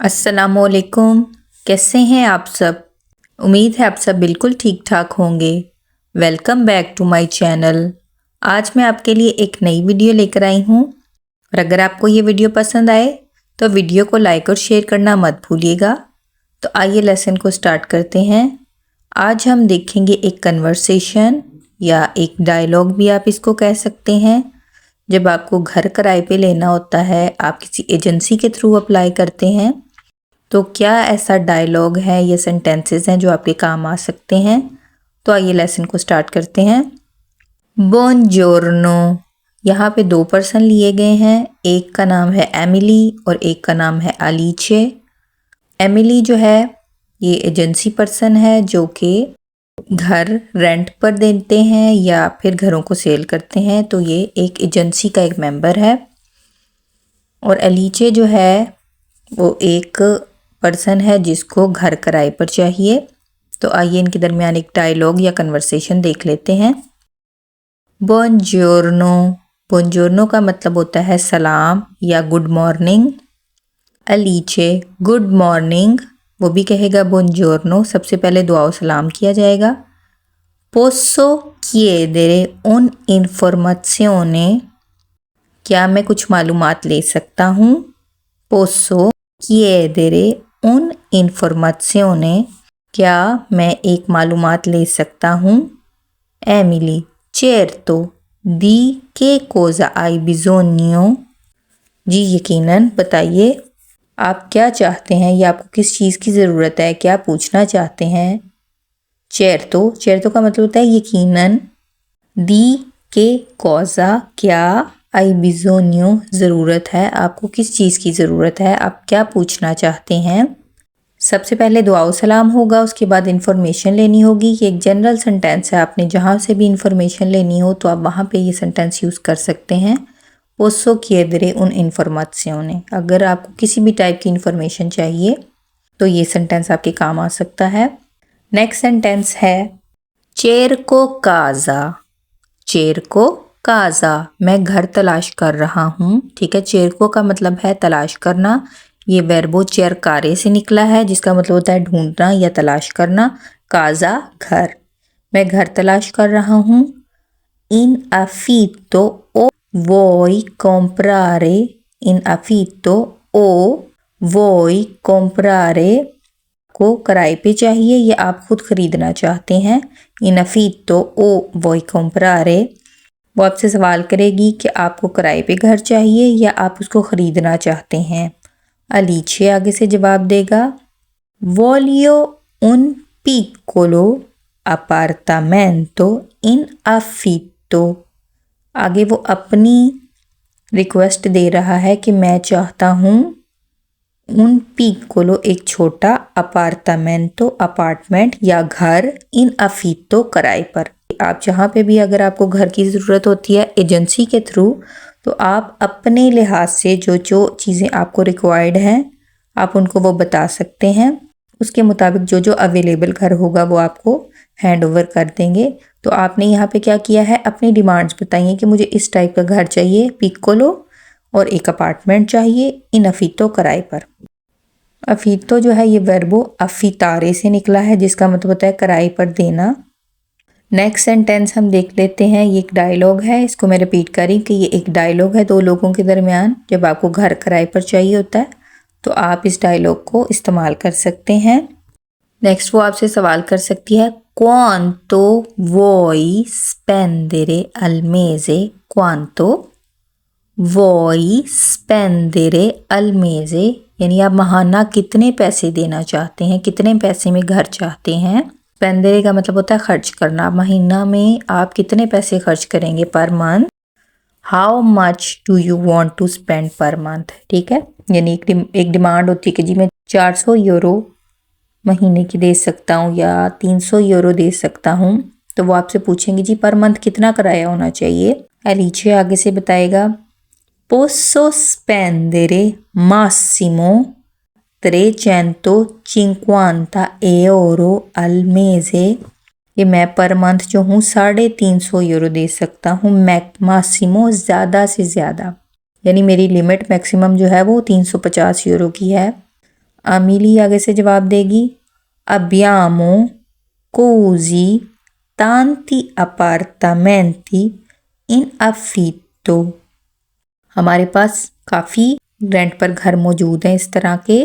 अस्सलामुअलैकुम। कैसे हैं आप सब? उम्मीद है आप सब बिल्कुल ठीक ठाक होंगे। Welcome back to my channel. आज मैं आपके लिए एक नई वीडियो लेकर आई हूँ और अगर आपको ये वीडियो पसंद आए तो वीडियो को लाइक और शेयर करना मत भूलिएगा। तो आइए लेसन को स्टार्ट करते हैं। आज हम देखेंगे एक कन्वर्सेशन या एक डायलॉग भी आप इसको कह सकते हैं। जब आपको घर किराए पे लेना होता है, आप किसी एजेंसी के थ्रू अप्लाई करते हैं, तो क्या ऐसा डायलॉग है या सेंटेंसेस हैं जो आपके काम आ सकते हैं। तो आइए लेसन को स्टार्ट करते हैं। बुongiorno। यहाँ पे दो पर्सन लिए गए हैं। एक का नाम है एमिली और एक का नाम है अलीचे। एमिली जो है ये एजेंसी पर्सन है जो कि घर रेंट पर देते हैं या फिर घरों को सेल करते हैं, तो ये एक एजेंसी का एक मेंबर है। और अलीचे जो है वो एक पर्सन है जिसको घर किराए पर चाहिए। तो आइए इनके दरमियान एक डायलॉग या कन्वर्सेशन देख लेते हैं। बुongiorno। बुongiorno का मतलब होता है सलाम या गुड मॉर्निंग। अलीचे गुड मॉर्निंग, वो भी कहेगा बुongiorno। सबसे पहले दुआ सलाम किया जाएगा। posso chiedere un'informazione। क्या मैं कुछ मालूमात ले सकता हूँ? posso chiedere un'informazione। क्या मैं एक मालूमात ले सकता हूँ? Emily certo, di che cosa hai bisogno। जी यकीनन, बताइए आप क्या चाहते हैं या आपको किस चीज़ की ज़रूरत है, क्या पूछना चाहते हैं। certo का मतलब होता है यकीनन। di che cosa क्या, आई बिजोनियो ज़रूरत है, आपको किस चीज़ की ज़रूरत है, आप क्या पूछना चाहते हैं। सबसे पहले दुआ सलाम होगा, उसके बाद इंफॉर्मेशन लेनी होगी। ये एक जनरल सेंटेंस है, आपने जहाँ से भी इंफॉर्मेशन लेनी हो तो आप वहाँ पे ये सेंटेंस यूज़ कर सकते हैं। पोसो chiedere un'informazione। अगर आपको किसी भी टाइप की इंफॉर्मेशन चाहिए तो ये सेंटेंस आपके काम आ सकता है। नेक्स्ट सेंटेंस है cerco casa। cerco casa, मैं घर तलाश कर रहा हूँ। ठीक है, cerco का मतलब है तलाश करना। ये वर्बो cercare से निकला है जिसका मतलब होता है ढूंढना या तलाश करना। casa घर, मैं घर तलाश कर रहा हूँ। in affitto o vuoi comprare। in affitto o vuoi comprare, को किराए पे चाहिए या आप खुद खरीदना चाहते हैं। in affitto o vuoi comprare, वो आपसे सवाल करेगी कि आपको किराए पे घर चाहिए या आप उसको ख़रीदना चाहते हैं। अलीचे आगे से जवाब देगा voglio un piccolo appartamento in affitto। आगे वो अपनी रिक्वेस्ट दे रहा है कि मैं चाहता हूँ उन पिccolo एक छोटा, अपार्टामेंटो अपार्टमेंट या घर, इन अफीतो किराए पर। आप जहाँ पे भी अगर आपको घर की ज़रूरत होती है एजेंसी के थ्रू, तो आप अपने लिहाज से जो जो चीज़ें आपको रिक्वायर्ड हैं आप उनको वो बता सकते हैं। उसके मुताबिक जो जो अवेलेबल घर होगा वो आपको हैंड ओवर कर देंगे। तो आपने यहाँ पे क्या किया है, अपनी डिमांड्स बताई हैं कि मुझे इस टाइप का घर चाहिए पिccolo और एक अपार्टमेंट चाहिए इन अफीतो किराए पर। अफीतो जो है ये वर्बो अफीतारे से निकला है जिसका मतलब होता है किराए पर देना। नेक्स्ट सेंटेंस हम देख लेते हैं। ये एक डायलॉग है, इसको मैं रिपीट करी कि ये एक डायलॉग है दो लोगों के दरमियान। जब आपको घर किराए पर चाहिए होता है तो आप इस डायलॉग को इस्तेमाल कर सकते हैं। नेक्स्ट वो आपसे सवाल कर सकती है quanto vuoi spendere al mese। quanto vuoi spendere al mese, यानी आप माहाना कितने पैसे देना चाहते हैं, कितने पैसे में घर चाहते हैं। स्पेंदरे का मतलब होता है खर्च करना। महीना में आप कितने पैसे खर्च करेंगे per month. How much do you want to spend per month. ठीक है, यानी एक डिमांड होती है कि जी मैं 400 यूरो महीने की दे सकता हूँ या 300 यूरो दे सकता हूँ। तो वो आपसे पूछेंगे जी पर मंथ कितना किराया होना चाहिए। अलीचे आगे से बताएगा posso spendere massimo 350 euro al mese। ये मैं पर मंथ जो हूँ 350 यूरो दे सकता हूँ। मासिमो ज़्यादा से ज़्यादा, यानी मेरी लिमिट मैक्सिमम जो है वो 350 यूरो की है। अमीली आगे से जवाब देगी, abbiamo così tanti appartamenti in affitto। हमारे पास काफ़ी रेंट पर घर मौजूद हैं इस तरह के।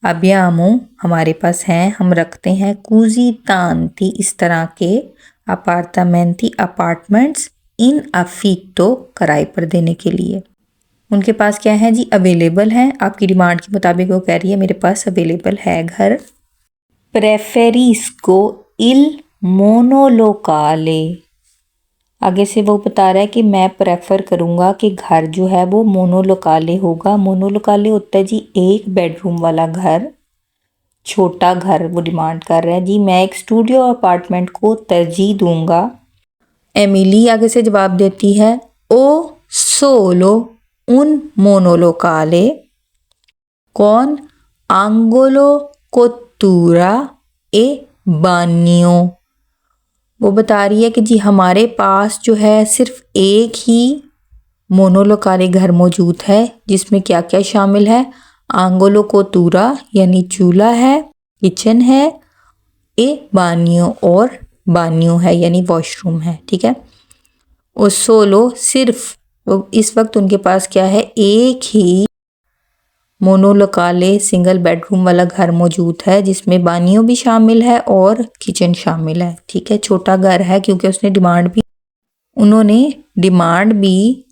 abbiamo हमारे पास हैं, हम रखते हैं, così tanti इस तरह के, appartamenti अपार्टमेंट्स, in affitto किराए पर देने के लिए। उनके पास क्या है जी, अवेलेबल है। आपकी डिमांड के मुताबिक वो कह रही है मेरे पास अवेलेबल है घर। प्रेफेरिस्को इल मोनोलोकाले, आगे से वो बता रहा है कि मैं प्रेफर करूँगा कि घर जो है वो मोनोलोकाले होगा। मोनोलोकाले होता है जी एक बेडरूम वाला घर, छोटा घर वो डिमांड कर रहा है जी। मैं एक स्टूडियो अपार्टमेंट को तरजीह दूंगा। एमिली आगे से जवाब देती है, ओ सोलो उन मोनोलोकाले con angolo cottura e bagno। वो बता रही है कि जी हमारे पास जो है सिर्फ एक ही मोनोलोकाले घर मौजूद है जिसमें क्या क्या शामिल है, आंगोलो कोतूरा यानी चूल्हा है, किचन है, ए बानियो और बानियो है यानी वॉशरूम है। ठीक है, और सोलो सिर्फ इस वक्त उनके पास क्या है, एक ही मोनोलोकाले सिंगल बेडरूम वाला घर मौजूद है जिसमें बानियों भी शामिल है और किचन शामिल है। ठीक है, छोटा घर है क्योंकि उन्होंने डिमांड भी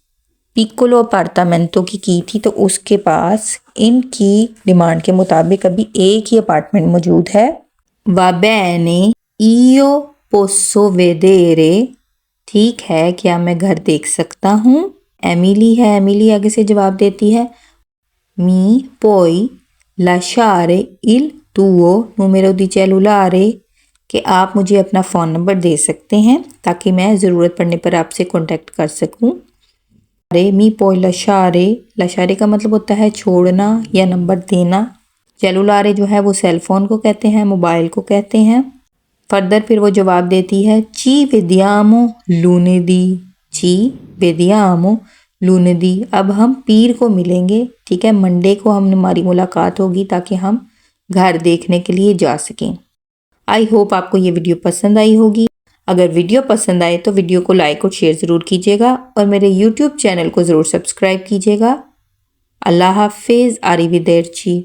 पिकोलो अपार्टामेंटो की थी, तो उसके पास इनकी डिमांड के मुताबिक अभी एक ही अपार्टमेंट मौजूद है। वा बेने इयो पोसो वेदेरे, ठीक है क्या मैं घर देख सकता हूँ। एमिली है, एमिली आगे से जवाब देती है, मी पुoi lasciare il tuo numero di cellulare, कि आप मुझे अपना फ़ोन नंबर दे सकते हैं ताकि मैं ज़रूरत पड़ने पर आपसे कांटेक्ट कर सकूं। अरे मी पुoi lasciare, लशारे का मतलब होता है छोड़ना या नंबर देना। सेलुलारे जो है वो सेल फ़ोन को कहते हैं, मोबाइल को कहते हैं। फर्दर फिर वो जवाब देती है, ची वेदियामो लूनेदी, ची वेदियामो लूनेदी, अब हम पीर को मिलेंगे। ठीक है, मंडे को हमारी मुलाकात होगी ताकि हम घर देखने के लिए जा सकें। आई होप आपको ये वीडियो पसंद आई होगी। अगर वीडियो पसंद आए तो वीडियो को लाइक और शेयर ज़रूर कीजिएगा और मेरे यूट्यूब चैनल को ज़रूर सब्सक्राइब कीजिएगा। अल्लाह हाफिज़, आरिविदेरची।